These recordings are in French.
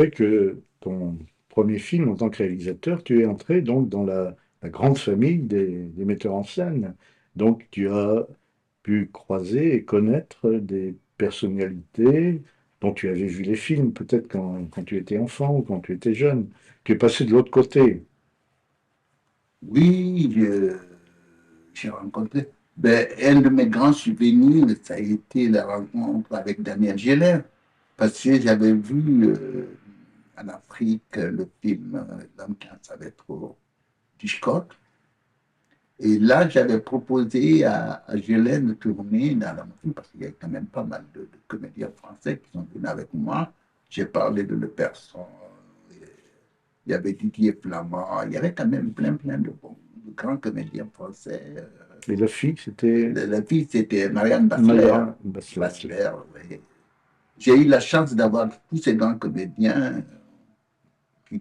vrai que ton premier film en tant que réalisateur, tu es entré donc dans la grande famille des metteurs en scène. Donc tu as pu croiser et connaître des personnalités dont tu avais vu les films, peut-être quand tu étais enfant ou quand tu étais jeune. Tu es passé de l'autre côté. Oui, j'ai rencontré. Ben, un de mes grands souvenirs, ça a été la rencontre avec Daniel Gélin, parce que j'avais vu en Afrique le film L'homme qui en savait trop d'Hitchcock. Et là, j'avais proposé à Gélin de tourner dans la film, parce qu'il y a quand même pas mal de comédiens français qui sont venus avec moi. J'ai parlé de Le Persan, il y avait Didier Flamand, il y avait quand même plein de grands comédiens français. Et la fille, c'était La fille, c'était Marianne Bassler. Maya Basler. Bassler, oui. J'ai eu la chance d'avoir tous ces grands comédiens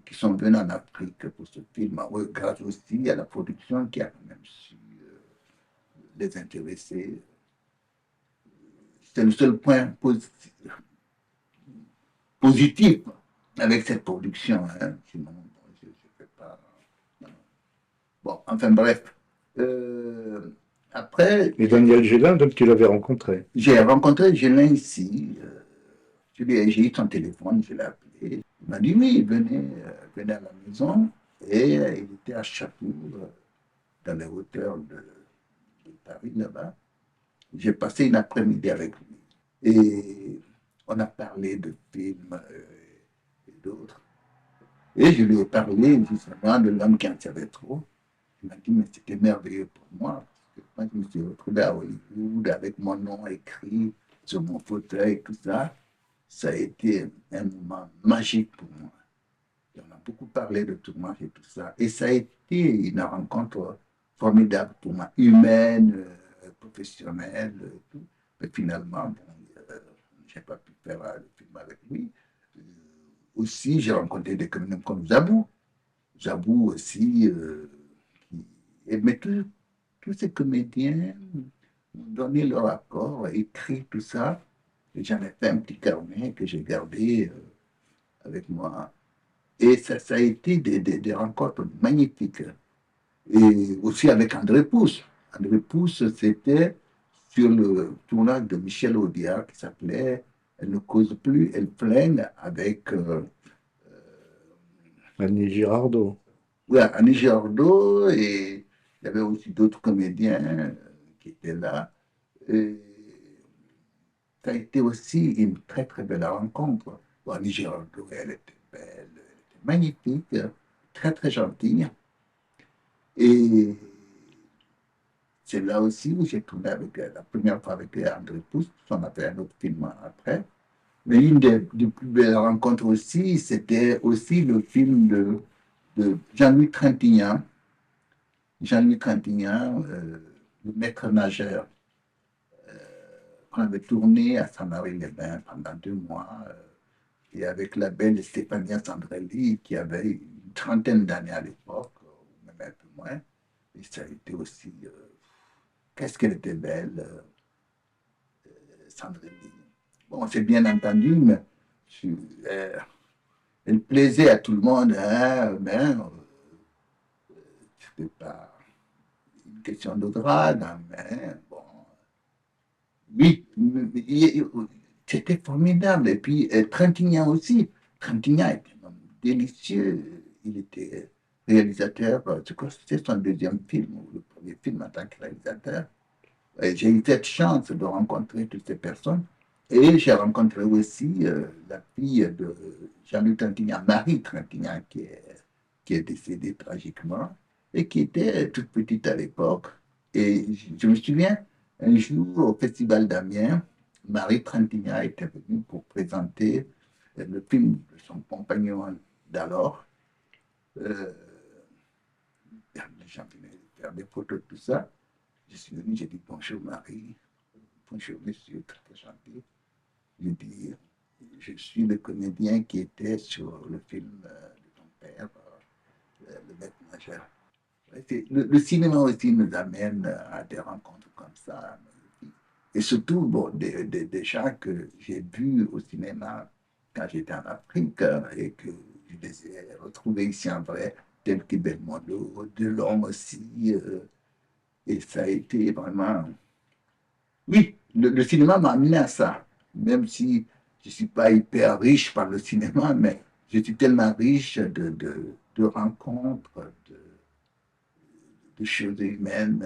qui sont venus en Afrique pour ce film. Oui, grâce aussi à la production qui a quand même su les intéresser. C'est le seul point positif avec cette production. Hein. Sinon, je ne fais pas. Bon, enfin bref. Euh, après, Et Daniel Gélin, donc tu l'avais rencontré. j'ai rencontré Gélin ici. J'ai eu son téléphone, je l'ai appelé. Il m'a dit oui, venez à la maison. Et il était à Château, dans les hauteurs de Paris, là-bas. J'ai passé une après-midi avec lui. Et on a parlé de films et d'autres. Et je lui ai parlé justement de L'homme qui en savait trop. Il m'a dit, mais c'était merveilleux pour moi. Parce que quand je me suis retrouvé à Hollywood avec mon nom écrit sur mon fauteuil, tout ça, ça a été un moment magique pour moi. Et on a beaucoup parlé de tournage et tout ça. Et ça a été une rencontre formidable pour moi, humaine, professionnelle, tout. Mais finalement, bon, je n'ai pas pu faire le film avec lui. Euh, Aussi, j'ai rencontré des comédiens comme Zabou. Zabou aussi, mais tous ces comédiens m'ont donné leur accord, écrit tout ça. Et j'en ai fait un petit carnet que j'ai gardé avec moi. Et ça a été des rencontres magnifiques. Et aussi avec André Pousse. André Pousse, c'était sur le tournage de Michel Audiard qui s'appelait Elle ne cause plus, elle plaigne avec Annie Girardot. ouais, Annie Girardot et il y avait aussi d'autres comédiens qui étaient là. Et ça a été aussi une très belle rencontre. Bon, Annie Girardot, elle était belle, elle était magnifique, très gentille. Et c'est là aussi où j'ai tourné avec la première fois avec André Pousse. On a fait un autre film après. Mais une des plus belles rencontres aussi, c'était aussi le film de Jean-Louis Trintignant. Jean-Louis Trintignant, le maître nageur, qu'on avait tourné à Saint-Marie-les-Bains pendant 2 mois. Et avec la belle Stéphania Sandrelli, qui avait une trentaine d'années à l'époque, ou même un peu moins. Et ça a été aussi, qu'est-ce qu'elle était belle, Sandrelli. Bon, c'est bien entendu, mais euh, elle plaisait à tout le monde, hein, mais c'était pas une question de grade, hein, mais bon, oui, c'était formidable. Et puis, Trintignant aussi. Trintignant était un homme délicieux. Il était réalisateur, je crois que c'était son deuxième film, ou le premier film en tant que réalisateur. Et j'ai eu cette chance de rencontrer toutes ces personnes. Et j'ai rencontré aussi la fille de Jean-Luc Trintignant, Marie Trintignant, qui est décédée tragiquement et qui était toute petite à l'époque. Et je me souviens, un jour au Festival d'Amiens, Marie Trintignant était venue pour présenter le film de son compagnon d'alors. Euh, les gens venaient faire des photos, tout ça. Je suis venu, j'ai dit bonjour Marie, bonjour monsieur, très gentil. J'ai dit, je suis le comédien qui était sur le film de ton père, Le Maître Nageur. Ouais, le cinéma aussi nous amène à des rencontres comme ça. Et surtout, bon, des gens que j'ai vus au cinéma quand j'étais en Afrique et que je les ai retrouvés ici en vrai, tels que Belmondo, Delon aussi. Et ça a été vraiment. Oui, le cinéma m'a amené à ça. Même si je ne suis pas hyper riche par le cinéma, mais je suis tellement riche de rencontres, de choses humaines.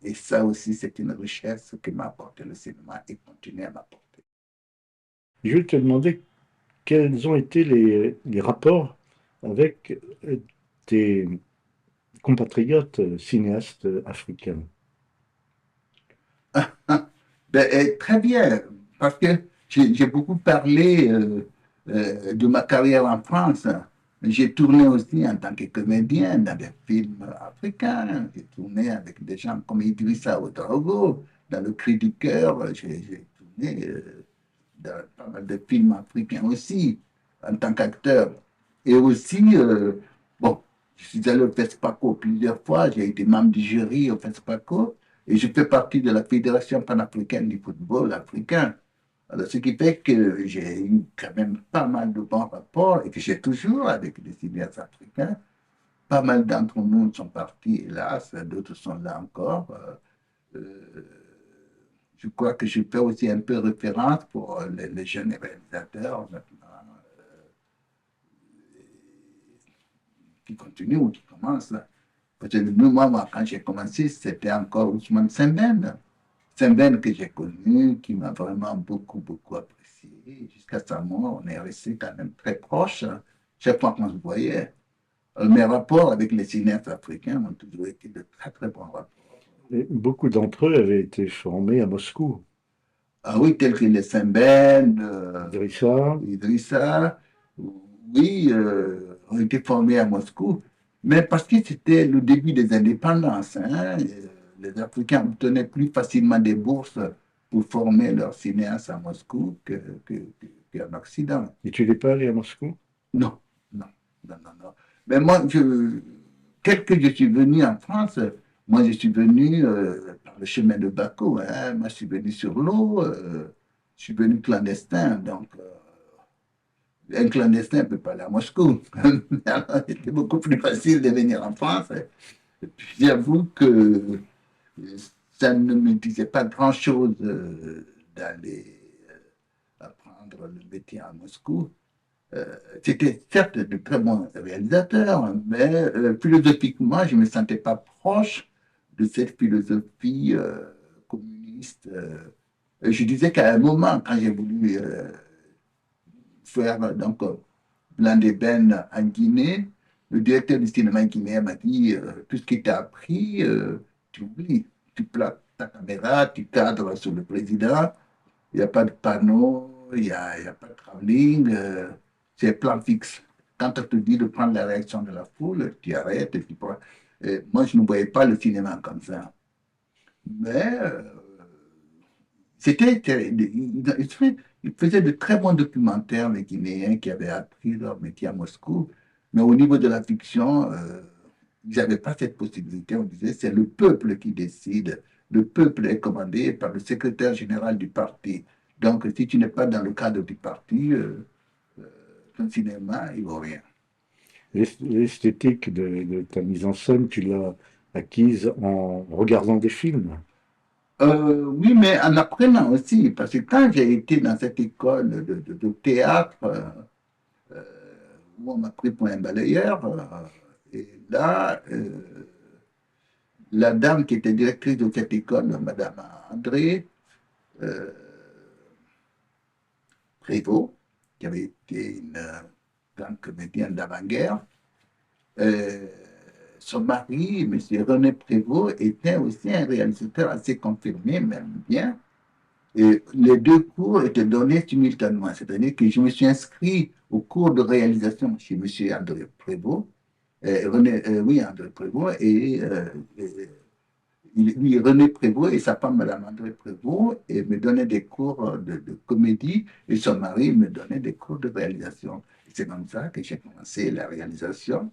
Et ça aussi, c'est une richesse que m'a apporté le cinéma et continue à m'apporter. Je vais te demander quels ont été les rapports avec tes compatriotes cinéastes africains. Ben, très bien, parce que j'ai beaucoup parlé de ma carrière en France. J'ai tourné aussi en tant que comédien dans des films africains. J'ai tourné avec des gens comme Idrissa Ouedraogo, dans Le Cri du cœur. J'ai tourné dans pas mal de films africains aussi, en tant qu'acteur. Et aussi, bon, je suis allé au FESPACO plusieurs fois, j'ai été membre du jury au FESPACO, et je fais partie de la Fédération panafricaine du football africain. Alors, ce qui fait que j'ai eu quand même pas mal de bons rapports et que j'ai toujours avec des cinéastes africains. Pas mal d'entre nous sont partis, hélas, d'autres sont là encore. Euh, je crois que je fais aussi un peu référence pour les jeunes réalisateurs maintenant, qui continuent ou qui commencent. Parce que moi, quand j'ai commencé, c'était encore Ousmane Sembène. Sembène que j'ai connu, qui m'a vraiment beaucoup, beaucoup apprécié. Jusqu'à sa mort, on est resté quand même très proches. Chaque fois qu'on se voyait, mes rapports avec les cinéastes africains ont toujours été de très, très bons rapports. Et beaucoup d'entre eux avaient été formés à Moscou. Ah oui, tels que les Sembène, Idrissa, Idrissa, oui, ont été formés à Moscou, mais parce que c'était le début des indépendances. Hein, les Africains obtenaient plus facilement des bourses pour former leurs cinéastes à Moscou qu'en Occident. et tu n'es pas allé à Moscou? Non, non, non, non, non. Mais moi, tel que je suis venu en France, moi, je suis venu par le chemin de Bakou. Hein, moi, je suis venu sur l'eau, je suis venu clandestin, donc un clandestin ne peut pas aller à Moscou. Alors, c'était beaucoup plus facile de venir en France. Et puis, j'avoue que ça ne me disait pas grand-chose d'aller apprendre le métier à Moscou. C'était certes de très bons réalisateurs, mais philosophiquement, je ne me sentais pas proche de cette philosophie communiste. Je disais qu'à un moment, quand j'ai voulu faire donc Blanc d'ébène en Guinée, le directeur du cinéma guinéen m'a dit tout ce qui t'a appris, tu oublies. Tu plaques ta caméra, tu cadres sur le président, il n'y a pas de panneau, il y a pas de travelling, c'est plan fixe. Quand on te dit de prendre la réaction de la foule, tu arrêtes et tu prends. Et moi, je ne voyais pas le cinéma comme ça. Mais ils faisaient de très bons documentaires, les Guinéens qui avaient appris leur métier à Moscou. Mais au niveau de la fiction, ils n'avaient pas cette possibilité. On disait, c'est le peuple qui décide. Le peuple est commandé par le secrétaire général du parti. Donc, si tu n'es pas dans le cadre du parti, ton cinéma, il ne vaut rien. L'esthétique de ta mise en scène, tu l'as acquise en regardant des films. Oui, mais en apprenant aussi, parce que quand j'ai été dans cette école de théâtre, où on m'a pris pour un balayeur. Et là, la dame qui était directrice de cette école, Madame André euh, Prévost, qui avait été une grande comédienne d'avant-guerre, euh, son mari, M. René Prévost, était aussi un réalisateur assez confirmé, même bien. Et les deux cours étaient donnés simultanément, c'est-à-dire que je me suis inscrit au cours de réalisation chez M. André Prévost, oui, André Prévost, lui, René Prévost et sa femme, Madame André Prévost, et me donnaient des cours de comédie, et son mari me donnait des cours de réalisation. C'est comme ça que j'ai commencé la réalisation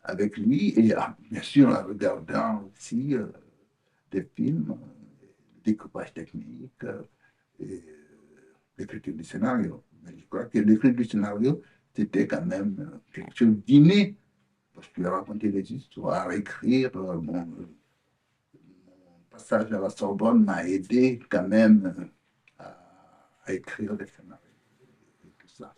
avec lui, et bien sûr en regardant aussi des films, découpage technique, et l'écriture du scénario. Mais je crois que l'écrit du scénario, c'était quand même quelque chose d'inné. Parce que raconter des histoires, écrire, bon, mon passage à la Sorbonne m'a aidé quand même à écrire des scénarios et tout ça.